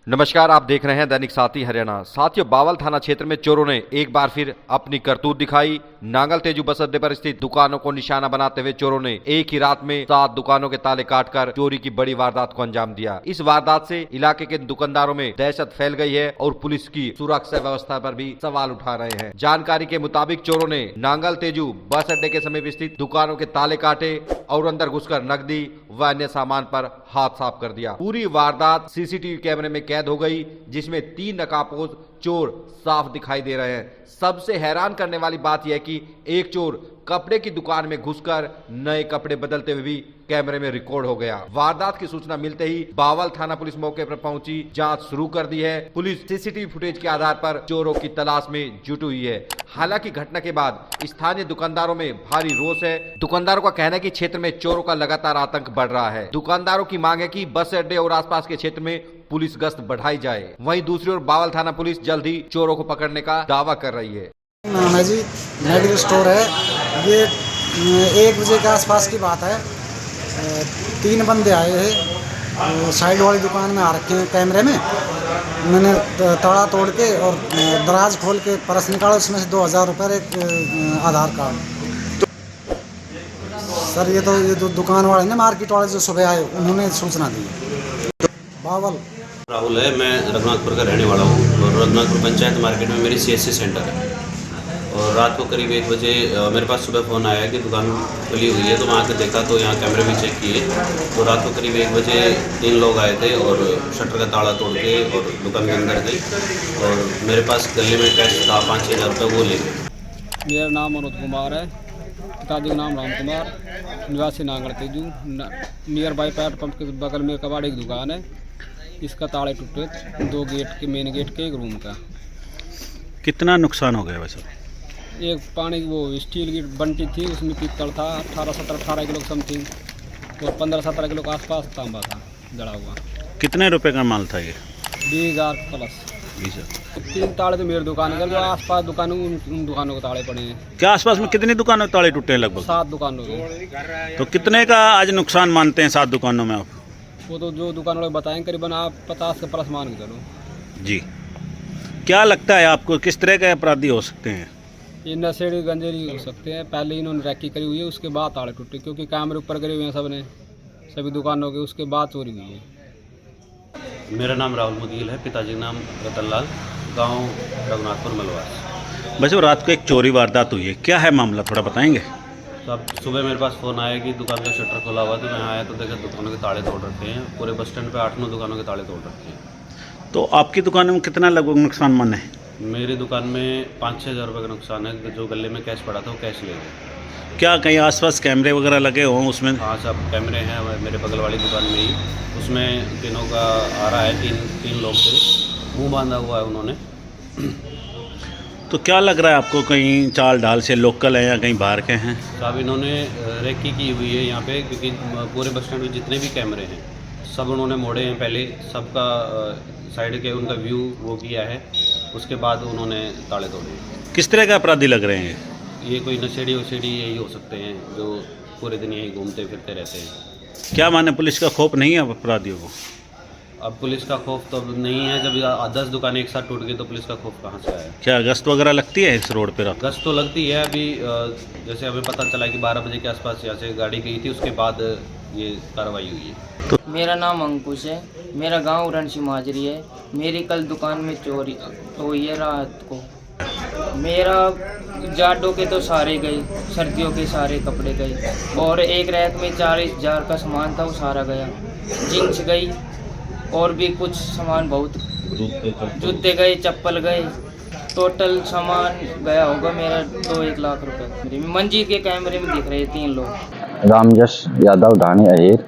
नमस्कार, आप देख रहे हैं दैनिक साथी हरियाणा। साथियों, बावल थाना क्षेत्र में चोरों ने एक बार फिर अपनी करतूत दिखाई। नांगल तेजू बस अड्डे पर स्थित दुकानों को निशाना बनाते हुए चोरों ने एक ही रात में 7 दुकानों के ताले काटकर चोरी की बड़ी वारदात को अंजाम दिया। इस वारदात से इलाके के दुकानदारों में दहशत फैल गई है और पुलिस की सुरक्षा व्यवस्था पर भी सवाल उठा रहे हैं। जानकारी के मुताबिक चोरों ने नांगल तेजू बस अड्डे के समीप स्थित दुकानों के ताले काटे और अंदर घुसकर नकदी व अन्य सामान पर हाथ साफ कर दिया। पूरी वारदात सीसीटीवी कैमरे में कैद हो गई, जिसमें 3 नकाबपोश चोर साफ दिखाई दे रहे हैं। सबसे हैरान करने वाली बात यह कि एक चोर कपड़े की दुकान में घुसकर नए कपड़े बदलते हुए भी कैमरे में रिकॉर्ड हो गया। वारदात की सूचना मिलते ही बावल थाना पुलिस मौके पर पहुंची जांच शुरू कर दी है। पुलिस सीसीटीवी फुटेज के आधार पर चोरों की तलाश में जुटी हुई है। हालांकि घटना के बाद स्थानीय दुकानदारों में भारी रोष है। दुकानदारों का कहना है कि क्षेत्र में चोरों का लगातार आतंक बढ़ रहा है। दुकानदारों की मांग है कि बस अड्डे और आसपास के क्षेत्र में पुलिस गश्त बढ़ाई जाए। वहीं दूसरी ओर बावल थाना पुलिस जल्द ही चोरों को पकड़ने का दावा कर रही है। नाम है जी, मेडिकल स्टोर है। ये 1 बजे के आसपास की बात है। 3 बंदे आए हैं, साइड वाली दुकान में आ रखे हैं कैमरे में। मैंने ताला तोड़ के और दराज खोल के पर्स निकाला, उसमें से 2000 रुपये, एक आधार कार्ड। सर ये तो दुकान वाले ना, मार्केट वाले जो सुबह आए, उन्होंने सूचना दी। बावल राहुल है, मैं रघुनाथपुर का रहने वाला हूँ और रघुनाथपुर पंचायत मार्केट में मेरी सीएससी सेंटर है। और रात को करीब 1 बजे मेरे पास सुबह फ़ोन आया कि दुकान खुली हुई है, तो वहाँ आकर देखा तो यहाँ कैमरे भी चेक किए तो रात को करीब 1 बजे 3 लोग आए थे और शटर का ताला तोड़ के और दुकान के अंदर गए और मेरे पास गले में कैश था 5-6 हज़ार रुपये, वो ले गए। मेरा नाम मनोज कुमार है, पिताजी का नाम राम कुमार, निवासी Nangal Teju. Near by petrol pump के बगल में कबाड़ी की दुकान है। इसका ताले टूटे, 2 गेट के, मेन गेट के, एक रूम का। कितना नुकसान हो गया वैसे? एक पानी की वो स्टील की बंटी थी, उसमें पीतल था 18 किलो समथिंग और 15-17 किलो के आसपास तांबा था जड़ा हुआ। कितने रुपए का माल था ये? 20,000 प्लस। 20,000। 3 ताले तो मेरी दुकान के, जो आसपास दुकानों उन दुकानों के ताले पड़े हैं। क्या आसपास में कितनी दुकानों के ताले टूटे हैं? लगभग 7 दुकानों के। तो कितने का आज नुकसान मानते हैं 7 दुकानों में आप? वो तो जो दुकान वाले बताएंगे, करीबन आप 50 के प्लस मान के चलो जी। क्या लगता है आपको, किस तरह के अपराधी हो सकते हैं? ये नशेड़ी गंजेड़ी हो सकते हैं। पहले इन्होंने रैकी करी हुई है, उसके बाद ताले टूटे, क्योंकि कैमरे ऊपर करे हुए हैं सब ने, सभी दुकानों के, उसके बाद चोरी हुई है। मेरा नाम राहुल मुदील है, पिताजी का नाम रतन लाल, गाँव रघुनाथपुर मलवास। वैसे रात को एक चोरी वारदात हुई है, क्या है मामला, थोड़ा बताएंगे? तो अब सुबह मेरे पास फ़ोन आया कि दुकान का शटर खुला हुआ, तो मैं आया तो देखा दुकानों के ताले तोड़ रखे हैं। पूरे बस स्टैंड पे 8-9 दुकानों के ताले तोड़ रखे हैं। तो आपकी दुकान में कितना लगभग नुकसान माने है? मेरी दुकान में 5-6 हज़ार रुपये का नुकसान है। जो गले में कैश पड़ा था वो कैश ले गए। क्या कहीं आसपास कैमरे वगैरह लगे हों उसमें? हाँ, सब कैमरे हैं मेरे बगल वाली दुकान में ही। उसमें तीनों का आ रहा है, तीन लोग थे, मुँह बांधा हुआ है उन्होंने। तो क्या लग रहा है आपको, कहीं चाल ढाल से लोकल हैं या कहीं बाहर के हैं? साहब इन्होंने रेकी की हुई है यहाँ पे, क्योंकि पूरे बस स्टैंड में जितने भी कैमरे हैं सब उन्होंने मोड़े हैं। पहले सबका साइड के उनका व्यू वो किया है, उसके बाद उन्होंने ताले तोड़े। किस तरह के अपराधी लग रहे हैं? ये कोई नशेड़ी वशेड़ी यही हो सकते हैं, जो पूरे दिन यही घूमते फिरते रहते हैं। क्या माने, पुलिस का खौफ नहीं है अपराधियों को? अब पुलिस का खौफ तो अब नहीं है, जब 10 दुकानें एक साथ टूट गई तो पुलिस का खौफ कहाँ से आया? क्या गश्त वगैरह लगती है इस रोड पर? गश्त तो लगती है। अभी जैसे हमें पता चला कि 12 बजे के आसपास यहाँ से गाड़ी गई थी, उसके बाद ये कार्रवाई हुई है। मेरा नाम अंकुश है, मेरा गांव रणसी माजरी है। मेरी कल दुकान में चोरी हुई है रात को। मेरा जाडों के तो सारे गए, सर्दियों के सारे कपड़े गए और एक रैक में 40,000 का सामान था, वो सारा गया। जींस गई और भी कुछ सामान, बहुत जूते गए, चप्पल गए, टोटल सामान गया होगा मेरा 2-1 लाख रुपए। मंजीत के कैमरे में दिख रहे 3 लोग। रामजश यादव ढाणी अहीर।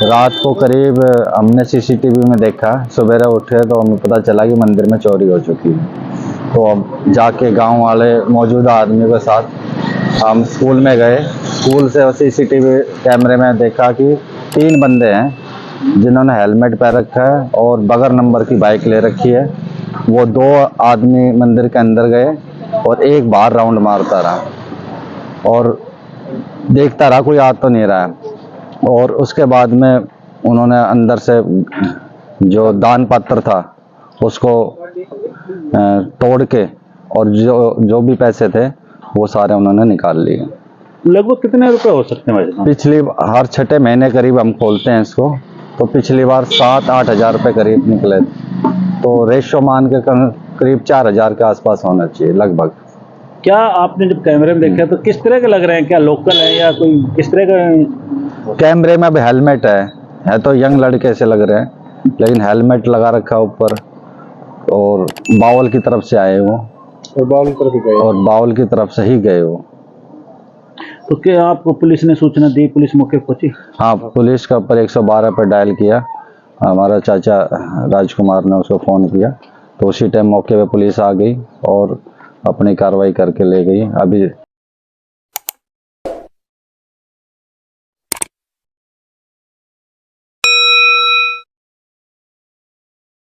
रात को करीब हमने सीसीटीवी में देखा, सवेरे उठे तो हमें पता चला कि मंदिर में चोरी हो चुकी है। तो अब जाके गांव वाले मौजूदा आदमी के साथ हम स्कूल में गए। स्कूल से सीसीटीवी कैमरे में देखा कि 3 बंदे हैं जिन्होंने हेलमेट पहन रखा है और बगैर नंबर की बाइक ले रखी है। वो 2 आदमी मंदिर के अंदर गए और एक बाहर राउंड मारता रहा और देखता रहा, कोई आ तो नहीं रहा है। और उसके बाद में उन्होंने अंदर से जो दान पात्र था उसको तोड़ के और जो भी पैसे थे वो सारे उन्होंने निकाल लिए। लगभग कितने रुपए हो सकते हैं भाई साहब? पिछली हर छठे महीने करीब हम खोलते हैं इसको, तो पिछली बार 7-8 हज़ार रुपये करीब निकले, तो रेशो मान के करीब 4 हज़ार के आसपास होना चाहिए लगभग। क्या आपने जब कैमरे में देखा तो किस तरह के लग रहे हैं, क्या लोकल है या कोई किस तरह का? कैमरे में अब हेलमेट है तो यंग लड़के से लग रहे हैं, लेकिन हेलमेट लगा रखा ऊपर, और बावल की तरफ से आए वो, और बावल की तरफ से ही गए वो। तो क्या आपको पुलिस ने सूचना दी, पुलिस मौके पर पहुंची? हाँ, पुलिस का ऊपर 112 पर डायल किया, हमारा चाचा राजकुमार ने उसको फ़ोन किया, तो उसी टाइम मौके पे पुलिस आ गई और अपनी कार्रवाई करके ले गई। अभी